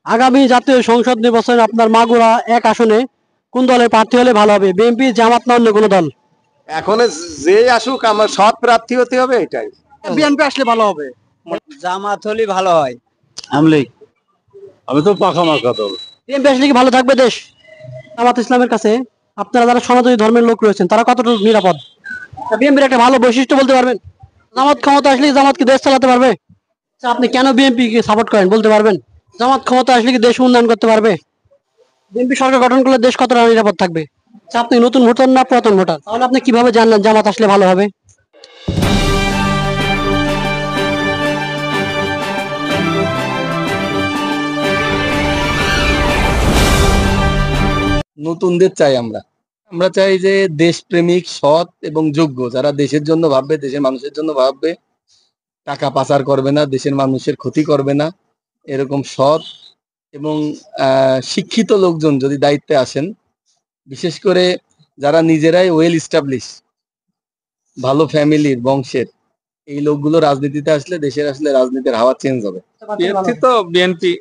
আগামী জাতীয় সংসদ নির্বাচনে আপনার মাগুরা এক আসনে কোন দলের প্রার্থী হলে ভালো হবে? বিএনপি, জামাত না অন্য কোনো দল? এখন যে আসুক আমার সৎ প্রার্থী হতে হবে এটাই। বিএনপি আসলে ভালো হবে। জামাত হলে ভালো হয়। আমলিক। আমি তো পাখা মার্কা দল। বিএনপি আসলে কি ভালো থাকবে দেশ? জামাত ইসলামের কাছে আপনারা যারা সনাতনী ধর্মের লোক রয়েছেন তারা কতটুকু নিরাপদ? বিএনপির একটা ভালো বৈশিষ্ট্য বলতে পারবেন? জামাত ক্ষমতা আসলে কি জামাত কি দেশ চালাতে পারবে? আচ্ছা, আপনি কেন বিএনপি কে সাপোর্ট করেন বলতে পারবেন? জামাত ক্ষমতা আসলে কি দেশ উন্নয়ন করতে পারবে? বিএনপি সরকার গঠন করলে দেশ কতটা নিরাপদ থাকবে? আচ্ছা, আপনি নতুন ভোটার না পুরাতন ভোটার? তাহলে আপনি কিভাবে জানলেন জামাত আসলে ভালো হবে? নতুনদের চাই আমরা। আমরা চাই যে দেশপ্রেমিক, সৎ এবং যোগ্য, যারা দেশের জন্য ভাববে, দেশের মানুষের জন্য ভাববে, টাকা পাচার করবে না, দেশের মানুষের ক্ষতি করবে না, এরকম সৎ এবং শিক্ষিত লোকজন যদি দায়িত্বে আসেন, বিশেষ করে যারা নিজেরাই ওয়েল এস্টাবলিশ, ভালো ফ্যামিলির বংশের, এই লোকগুলো রাজনীতিতে আসলে দেশের আসলে রাজনীতির হাওয়া চেঞ্জ হবে। বিএনপি।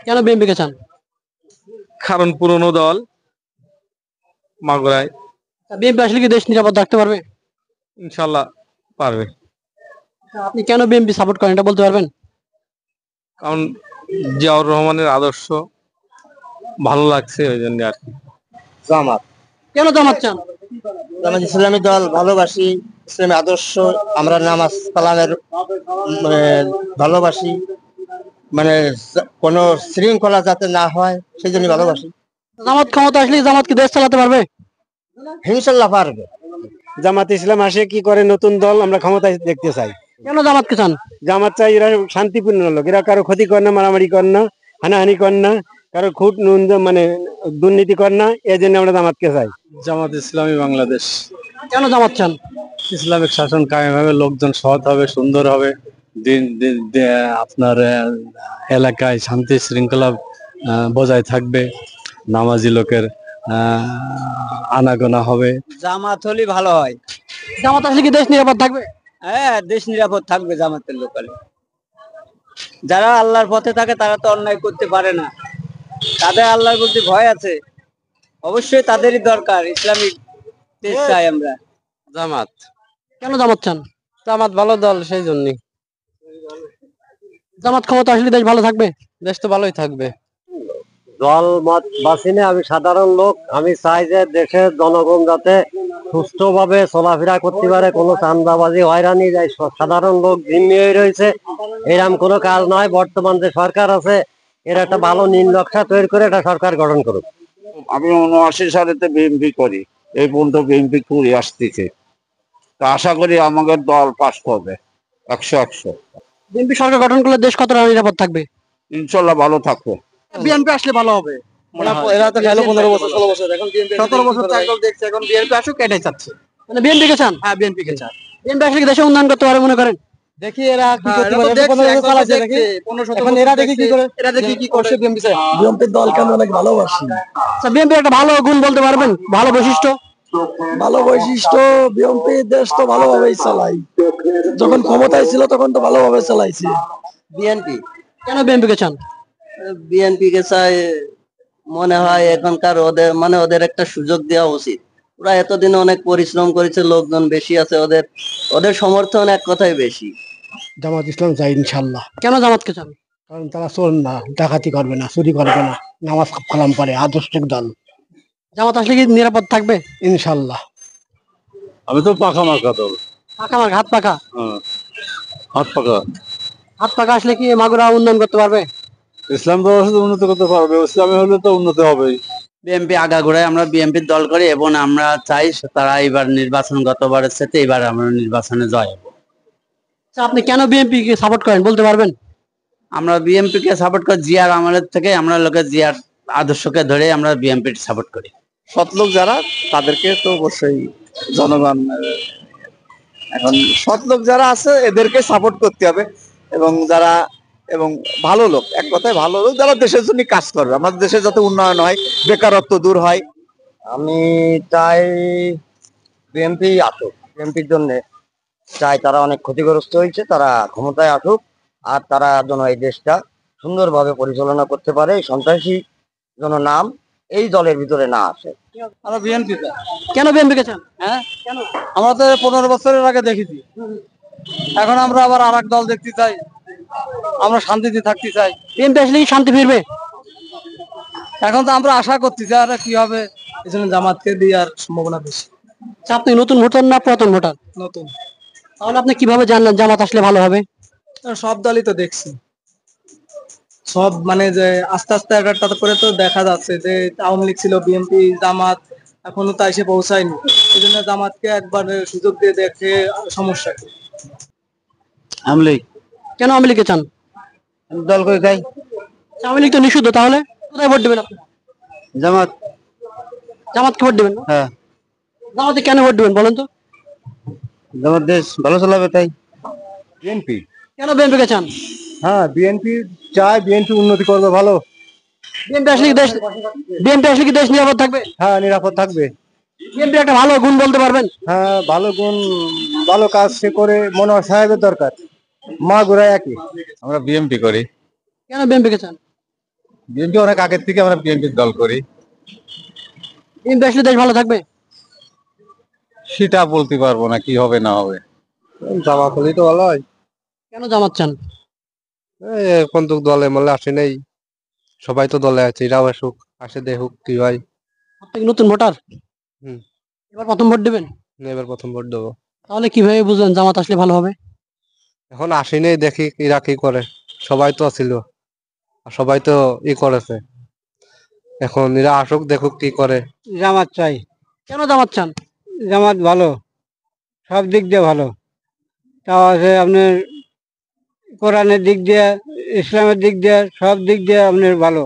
কেন বিএনপি কে চান? কারণ পুরনো দল মাগুরায়। বিএনপি আসলে কি দেশ নিরাপদ রাখতে পারবে? ইনশাল্লাহ পারবে। আপনি কেন বিএনপি সাপোর্ট করেন এটা বলতে পারবেন? কারণ জিয়াউর রহমানের আদর্শ ভালো লাগছে, ওই জন্য আর কি। জামাত। কেন জামাত চান? জামাত ইসলামী দল ভালোবাসি, ইসলামী আদর্শ, আমরা নামাজ কালামের ভালোবাসি, মানে কোনো শৃঙ্খলা যাতে না হয় সেই জন্য ভালোবাসি। জামাত ক্ষমতা আসলে জামাত কি দেশ চালাতে পারবে? ইনশাল্লাহ পারবে। জামাত ইসলাম আসে কি করে, নতুন দল আমরা ক্ষমতায় দেখতে চাই। কেন জামাতকে চান? জামাত চাই এরা শান্তিপূর্ণ লোক, এরা কারো ক্ষতি করে না, মারামারি করে না, হানাহানি করে না, কারো খুট নুন মানে দুর্নীতি করে না, এই জন্য আমরা জামাতকে চাই। জামাত ইসলামী বাংলাদেশ। কেন জামাত চান? ইসলামিক শাসন কায়েম হবে, লোকজন সৎ হবে, সুন্দর হবে, আপনার এলাকায় শান্তি শৃঙ্খলা বজায় থাকবে, নামাজি লোকের আনাগোনা হবে। জামাত হলে ভালো হয়। জামাত আসলে কি দেশ নিরাপদ থাকবে? হ্যাঁ, দেশ নিরাপদ থাকবে জামাতের লোকালে। যারা আল্লাহর পথে থাকে তারা তো অন্যায় করতে পারে না, তাদের আল্লাহর প্রতি ভয় আছে, অবশ্যই তাদেরই দরকার। ইসলামিক দেশ চাই আমরা। জামাত। কেন জামাত চান? জামাত ভালো দল, সেই জন্যই। জামাত ক্ষমতা আসলে দেশ ভালো থাকবে? দেশ তো ভালোই থাকবে। দল মত বাসিনে আমি সাধারণ লোক, আমি চাই যে দেশের জনগণ যাতে সুস্থভাবে চলাফেরা করতে পারে, কোনো চাঁদাবাজি হয়রানি যায়, সাধারণ লোক জিম্মি হয়ে রয়েছে, এরকম কোনো কাজ নয়। বর্তমান যে সরকার আছে এর একটা ভালো নীল নকশা তৈরি করে একটা সরকার গঠন করুক। আমি 79 সালেতে বিএনপি করি, এই পর্যন্ত বিএনপি করে আসতেছে, তা আশা করি আমাদের দল পাস করবে 100-100। বিএনপি সরকার গঠন করলে দেশ কতটা নিরাপদ থাকবে? ইনশাল্লাহ ভালো থাকবে। বিএনপি আসলে ভালো হবে। এরা তো গেল 15 বছর 16 বছর, এখন 17 বছর থাকলেও দেখছে, এখন বিএনপি আসুক এটাই চাচ্ছে। মানে বিএনপি কে চান? হ্যাঁ, বিএনপি কে চান। বিএনপি আসলে কি দেশে উন্নয়ন করতে পারে মনে করেন? দেখি এরা কি করতে পারে। 15 বছর চালাচ্ছে দেখি, এখন এরা দেখি কি করে, এরা দেখি কি করছে। বিএমপি চাই। বিএমপির দলকে আমি অনেক ভালোবাসি। আচ্ছা, বিএনপি একটা ভালো গুণ বলতে পারবেন, ভালো বৈশিষ্ট্য? ভালো বৈশিষ্ট্য, বিএমপি দেশ তো ভালোভাবেই চালাই, যখন ক্ষমতায় ছিল তখন তো ভালোভাবে চালাইছে। বিএনপি। কেন বিএনপি কে চান? বিএনপি কে চাই, মনে হয় এখনকার ওদের একটা সুযোগ দেওয়া উচিত। ওরা এতদিন অনেক পরিশ্রম করেছে, লোকজন বেশি আছে, ওদের ওদের সমর্থন এক কথায় বেশি। জামাত ইসলাম চাই ইনশাল্লাহ। কেন জামাতকে চান? কারণ তারা চোর না, ডাকাতি করবে না, চুরি করবে না, নামাজ কালাম পড়ে, আদর্শিক দল। জামাত আসলে কি নিরাপদ থাকবে? ইনশাল্লাহ। আমি তো পাখা মার্কা দল। পাকা মার্কা, হাত পাকা? হ্যাঁ, হাত পাকা। হাত পাকা আসলে কি মাগুরা উন্নয়ন করতে পারবে? ইসলাম তো উন্নত করতে পারবে, ইসলামী হলে তো উন্নতি হবেই। বিএনপি আগাগোড়ায় আমরা বিএনপির দল করি এবং আমরা চাই তারা এবার নির্বাচন, গতবারের সাথে এবার আমরা নির্বাচনে জয় হব। আচ্ছা, আপনি কেন বিএনপি কে সাপোর্ট করেন বলতে পারবেন? আমরা বিএনপি কে সাপোর্ট করি, জিয়ার আমলের থেকে আমরা লোকের জিয়ার আদর্শকে ধরে আমরা বিএনপি সাপোর্ট করি। সৎ লোক যারা, তাদেরকে তো অবশ্যই জনগণ, এখন সৎ লোক যারা আছে এদেরকে সাপোর্ট করতে হবে, এবং ভালো লোক, এক কথায় ভালো লোক যারা দেশের জন্য কাজ করবে, আমাদের দেশে যাতে উন্নয়ন হয়, বেকারত্ব দূর হয়। আমি চাই বিএনপি আসুক, বিএনপির জন্য চাই তারা অনেক ক্ষতিগ্রস্ত হয়েছে, তারা ক্ষমতায় আসুক, আর তারা যেন এই দেশটা সুন্দরভাবে পরিচালনা করতে পারে, সন্ত্রাসী যেন নাম এই দলের ভিতরে না আসে। আমরা বিএনপি কেন বিএনপিকে চান? হ্যাঁ কেন? আমরা তো 15 বছরের আগে দেখেছি, এখন আমরা আবার আর দল দেখতে চাই, আমরা শান্তিতে থাকতে চাই। বিএনপি আসলে কি শান্তি ফিরবে? এখন তো আমরা আশা করতেছি আর কি হবে, এই জন্য জামাতকে দেওয়ার সম্ভাবনা বেশি। আচ্ছা, আপনি নতুন ভোটার না পুরাতন ভোটার? নতুন। তাহলে আপনি কিভাবে জানলেন জামাত আসলে ভালো হবে? সব দলই তো দেখছি, সব মানে যে আস্তে আস্তে একটা করে তো দেখা যাচ্ছে যে আওয়ামী লীগ ছিল, বিএনপি, জামাত, এখনো তা এসে পৌঁছায়নি। এই জন্য জামাতকে একবার সুযোগ দিয়ে দেখে সমস্যা কি? আওয়ামী লীগ কেন আওয়ামী লীগকে চান? দল করে খাই। আওয়ামী লীগ তো নিষিদ্ধ, তাহলে কোথায় ভোট দেবেন আপনি? জামাত। জামাতকে ভোট দেবেন না? হ্যাঁ, জামাতে কেন ভোট দেবেন বলেন তো? জামাত দেশ ভালো চালাবে তাই। বিএনপি। কেন বিএনপিকে চান? হ্যাঁ, বিএনপি চায়, বিএনপি উন্নতি করবে ভালো। বিএনপি আসলে কি দেশ নিরাপদ থাকবে? হ্যাঁ, নিরাপদ থাকবে। বিএনপি একটা ভালো গুণ বলতে পারবেন? হ্যাঁ, ভালো গুণ, ভালো কাজ সে করে, মনোহর সাহেবের দরকার, মা গোড়া একই। আমরা বিএমপি করি। কেন বিএনপিকে চান? বিএমপি অনেক আগের থেকে আমরা বিএমপির দল করি। বিএনপি আসলে দেশ ভালো থাকবে? সেটা বলতে পারবো না কি হবে না হবে। জামাত হলেই তো ভালো হয়। কেন জামাত চান? এখন তো দলে মলে আসে নাই, সবাই তো দলে আছে, এরাও আসুক, আসে দেখুক কি হয়। আপনি কি নতুন ভোটার? হুম। এবার প্রথম ভোট দেবেন? এবার প্রথম ভোট দেবো। তাহলে কিভাবে বুঝলেন জামাত আসলে ভালো হবে? এখন আসেনি, দেখি এরা কি করে। সবাই তো ছিল, আর সবাই তো করেছে, এখন এরা আসুক দেখুক কি করে। জামাত চাই। কেন জামাত চান? জামাত ভালো, সব দিক দিয়ে ভালো। তাও আছে আপনার কোরআনের দিক দিয়ে, ইসলামের দিক দিয়ে, সব দিক দিয়ে আপনার ভালো।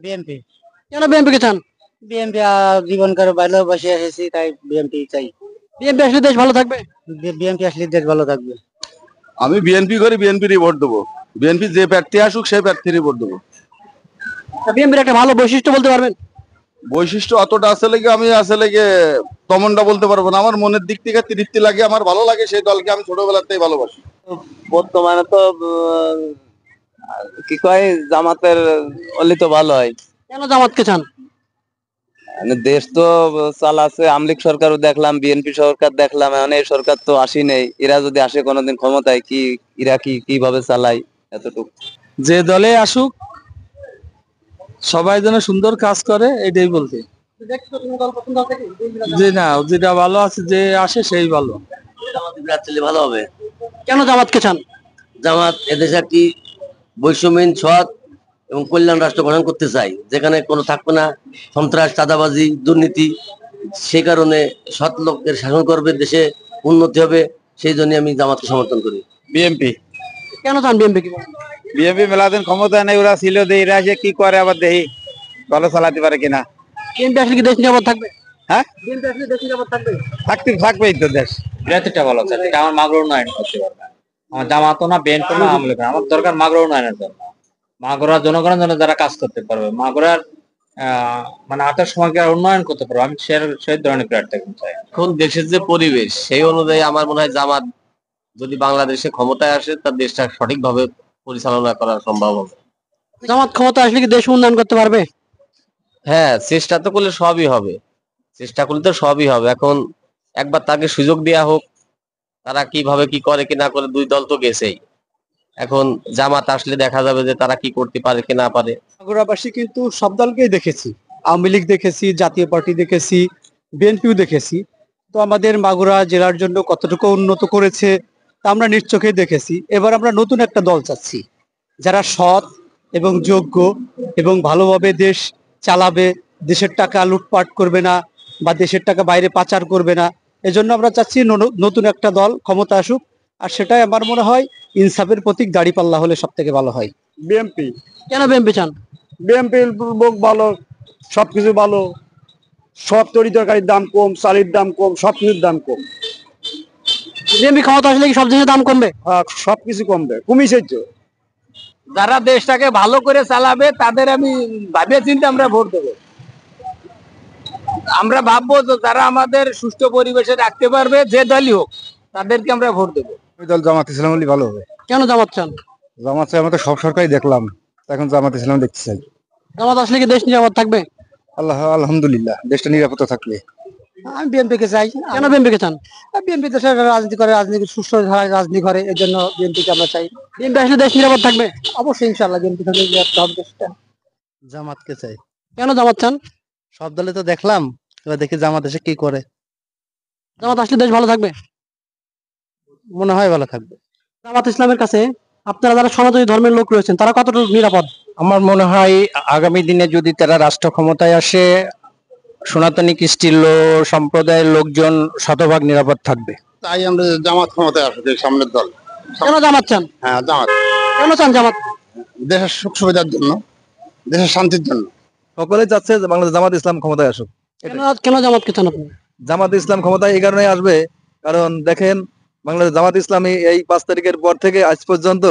বিএনপি। কেন বিএনপিকে চান? বিএনপি জীবনকার ভালোবাসে এসেছি, তাই বিএনপি চাই। বিএনপি আসলে দেশ ভালো থাকবে? বিএনপি আসলে দেশ ভালো থাকবে। আমি বিএনপি করি, বিএনপিরই ভোট দেবো। বিএনপি যে প্রার্থী আসুক সেই প্রার্থীরই ভোট দেবো। বিএনপির একটা ভালো বৈশিষ্ট্য বলতে পারবেন? বৈশিষ্ট্য অতটা আছে লেগে আমি আসলে গিয়ে তেমনটা বলতে পারবো না। আমার মনের দিক থেকে তৃপ্তি লাগে, আমার ভালো লাগে, সেই দলকে আমি ছোটবেলাতেই ভালোবাসি। বর্তমানে তো কি কয় জামাতের অলি তো ভালো হয়। কেন জামাতকে চান? মানে দেশ তো চালাচ্ছে আমলিক সরকারও দেখলাম, বিএনপি সরকার দেখলাম, এখন এই সরকার তো আসি নেই। এরা যদি আসে কোনোদিন ক্ষমতায়, কি এরা কিভাবে চালায় এতটুকু। যে দলে আসুক সবাই যেন সুন্দর কাজ করে এটাই বলতে। যে না, যেটা ভালো আছে যে আসে সেই ভালো। ভালো হবে। কেন জামাতকে চান? জামাত এদেশে একটি বৈষম্যহীন, সৎ এবং কল্যাণ রাষ্ট্র গঠন করতে চাই, যেখানে কোনো থাকবে না সন্ত্রাস, চাঁদাবাজি, দুর্নীতি। সেই কারণে সৎ লোকের শাসন করবে, দেশে উন্নতি হবে, সেই জন্য আমি জামাতকে সমর্থন করি। বিএনপি। কেন চান বিএনপি কি? বিএনপি মেলাদিন ক্ষমতা নেই, ওরা ছিল, এরা এসে কি করে আবার দেখি ভালো চালাতে পারে কিনা। বিএনপি আসলে কি দেশ নিরাপদ থাকবে? হ্যাঁ, বিএনপি আসলে দেশ নিরাপদ থাকবে? থাকবেই তো দেশ। বিরাটিটা ভালো আছে, এটা আমার মাগর উন্নয়ন করতে পারবে। আমার জামাতও না, বিএনপি না, আওয়ামী লীগ না, আমার দরকার মাগর উন্নয়নের জন্য। মাগুরা জনগণের জন্য যারা কাজ করতে পারবে, মাগুরার মানে আঠাশ সময়কে উন্নয়ন করতে পারবে, আমি সেই ধরনের প্রার্থী চাই। এখন দেশের যে পরিবেশ, সেই অনুযায়ী আমার মনে হয় জামাত যদি বাংলাদেশে ক্ষমতায় আসে, তার দেশটা সঠিকভাবে পরিচালনা করা সম্ভব হবে। জামাত ক্ষমতা আসলে কি দেশ উন্নয়ন করতে পারবে? হ্যাঁ, চেষ্টা তো করলে সবই হবে, চেষ্টা করলে তো সবই হবে। এখন একবার তাকে সুযোগ দেওয়া হোক, তারা কিভাবে কি করে কি না করে, দুই দল তো গেছেই। এখন জামাত আসলে দেখা যাবে যে তারা কি করতে পারে কি না পারে। মাগুরাবাসী কিন্তু সব দলকেই দেখেছি, আওয়ামী লীগ দেখেছি, জাতীয় পার্টি দেখেছি, বিএনপিও দেখেছি। তো আমাদের মাগুরা জেলার জন্য কতটুকু উন্নত করেছে তা আমরা নিজ চোখেই দেখেছি। এবার আমরা নতুন একটা দল চাচ্ছি, যারা সৎ এবং যোগ্য এবং ভালোভাবে দেশ চালাবে, দেশের টাকা লুটপাট করবে না বা দেশের টাকা বাইরে পাচার করবে না। এজন্য আমরা চাচ্ছি নতুন একটা দল ক্ষমতা আসুক, আর সেটাই আমার মনে হয় ইনসাফের প্রতীক দাঁড়িপাল্লা হলে সব থেকে ভালো হয়। বিএনপি। কেন বিএনপি চান? বিএনপির লোক ভালো, সবকিছু ভালো, সব তরি তরকারির দাম কম, চালের দাম কম, সবকিছুর দাম কম। বিএনপি ক্ষমতা আসলে কি সব জিনিসের দাম কমবে? সবকিছু কমবে, কমিছে তো। যারা দেশটাকে ভালো করে চালাবে তাদের আমি ভাবে চিন্তে আমরা ভোট দেবো। আমরা ভাববো যে যারা আমাদের সুষ্ঠু পরিবেশে রাখতে পারবে, যে দলই হোক, তাদেরকে আমরা ভোট দেবো। ওই দল জামাত ইসলাম হলে ভালো হবে। কেন জামাত চান? জামাত আমরা তো সব সরকারই দেখলাম, এখন জামাত ইসলাম দেখতে চাই। জামাত আসলে কি দেশ নিরাপদ থাকবে? আলহামদুলিল্লাহ, দেশটা নিরাপত্তা থাকলে। আমি বিএনপি কে চাই। কেন বিএনপি কে চান? বিএনপি দেশের রাজনীতি করে, রাজনীতি সুষ্ঠু ধারায় রাজনীতি করে, এর জন্য বিএনপি কে আমরা চাই। বিএনপি আসলে দেশ নিরাপদ থাকবে? অবশ্যই ইনশাআল্লাহ বিএনপি থেকে হবে দেশটা। জামাতকে চাই। কেন জামাত চান? সব দলে তো দেখলাম, এবার দেখি জামাত এসে কি করে। জামাত আসলে দেশ ভালো থাকবে? মনে হয় ভালো থাকবে। জামাত ইসলামের কাছে আপনারা যারা সনাতনী ধর্মের লোক রয়েছেন তারা কতটুকু নিরাপদ? আমার মনে হয় আগামী দিনে যদি তারা রাষ্ট্র ক্ষমতায় আসে, সনাতনী কৃষ্টি সম্প্রদায়ের লোকজন শতভাগ নিরাপদ থাকবে। তাই আমরা জামাত ক্ষমতায় আসবে, সামনের দল। কেন জামাত চান? হ্যাঁ, জামাত কেন চান জামাত? দেশের সুখ সুবিধার জন্য, দেশের শান্তির জন্য। সকলে চাচ্ছে যে বাংলাদেশ জামাত ইসলাম ক্ষমতায় আসুক। কেন জামাতকে চান আপনি? জামাত ইসলাম ক্ষমতায় এই কারণে আসবে, কারণ দেখেন বাংলাদেশ জামাত ইসলামী এই 5 তারিখের পর থেকে আজ পর্যন্ত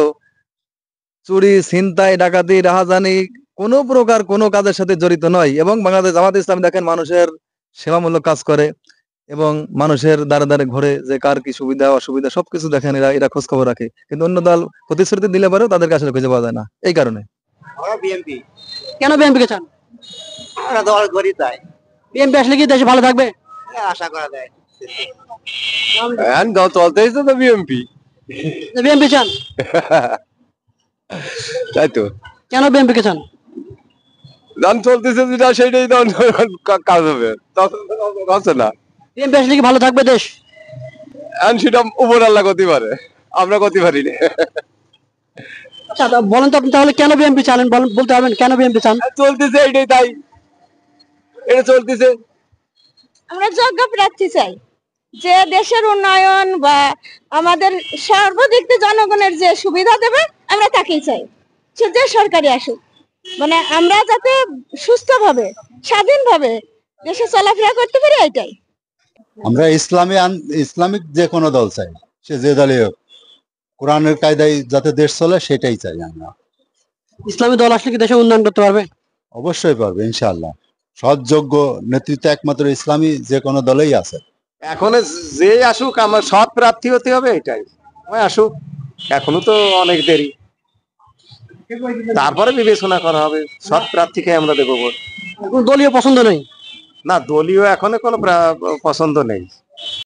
চুরি, ছিনতাই, ডাকাতি, রাহাজানি কোনো প্রকার কোনো কাজের সাথে জড়িত নয়। এবং বাংলাদেশ জামাত ইসলামী দেখেন মানুষের সেবামূলক কাজ করে এবং মানুষের দ্বারে দ্বারে ঘরে যে কার কি সুবিধা অসুবিধা সবকিছু দেখেন, এরা খোঁজ খবর রাখে। কিন্তু অন্য দল প্রতিশ্রুতি দিলে পরেও তাদেরকে আসলে খুঁজে পাওয়া যায় না, এই কারণে। বিএনপি কেন বিএনপি কে চান? আমরা দল করি তাই বিএনপি আসলে কি দেশে ভালো থাকবে? আশা করা যায়। দল চলতেই তো বিএমপি, বিএনপি চান? তাই তো কেন বিএনপি কে চান? দান চলতেছে যেটা সেটাই দান কাজ হবে, হচ্ছে না। বিএনপি আসলে কি ভালো থাকবে দেশ? সেটা উপর আল্লাহ করতে পারে, আমরা করতে পারি না। আচ্ছা বলেন তো আপনি তাহলে কেন বিএনপি চান, বলতে পারবেন কেন বিএনপি চান? চলতেছে এটাই, তাই এটা চলতেছে। আমরা যোগ্য প্রার্থী চাই, যে দেশের উন্নয়ন বা আমাদের সর্বদিক থেকে জনগণের যে সুবিধা দেবে আমরা তাকেই চাই। সে যে সরকারি আসুক, মানে আমরা যাতে সুস্থভাবে স্বাধীনভাবে দেশে চলাফেরা করতে পারি, এটাই। আমরা ইসলামিক যে কোনো দল চাই, সে যে দলই হোক, কোরআনের কায়দায় যাতে দেশ চলে সেটাই চাই আমরা। ইসলামী দল আসলে কি দেশে উন্নয়ন করতে পারবে? অবশ্যই পারবে ইনশাআল্লাহ। সৎ যোগ্য নেতৃত্ব একমাত্র ইসলামী যে কোনো দলেই আছে। এখন যে আসুক, আমার সৎ প্রার্থী হতে হবে, এটাই। আসুক, এখনো তো অনেক দেরি, তারপরে বিবেচনা করা হবে। সৎ প্রার্থীকে আমরা দেবো ভোট। দলীয় পছন্দ নেই? না, দলীয় এখনো কোনো পছন্দ নেই।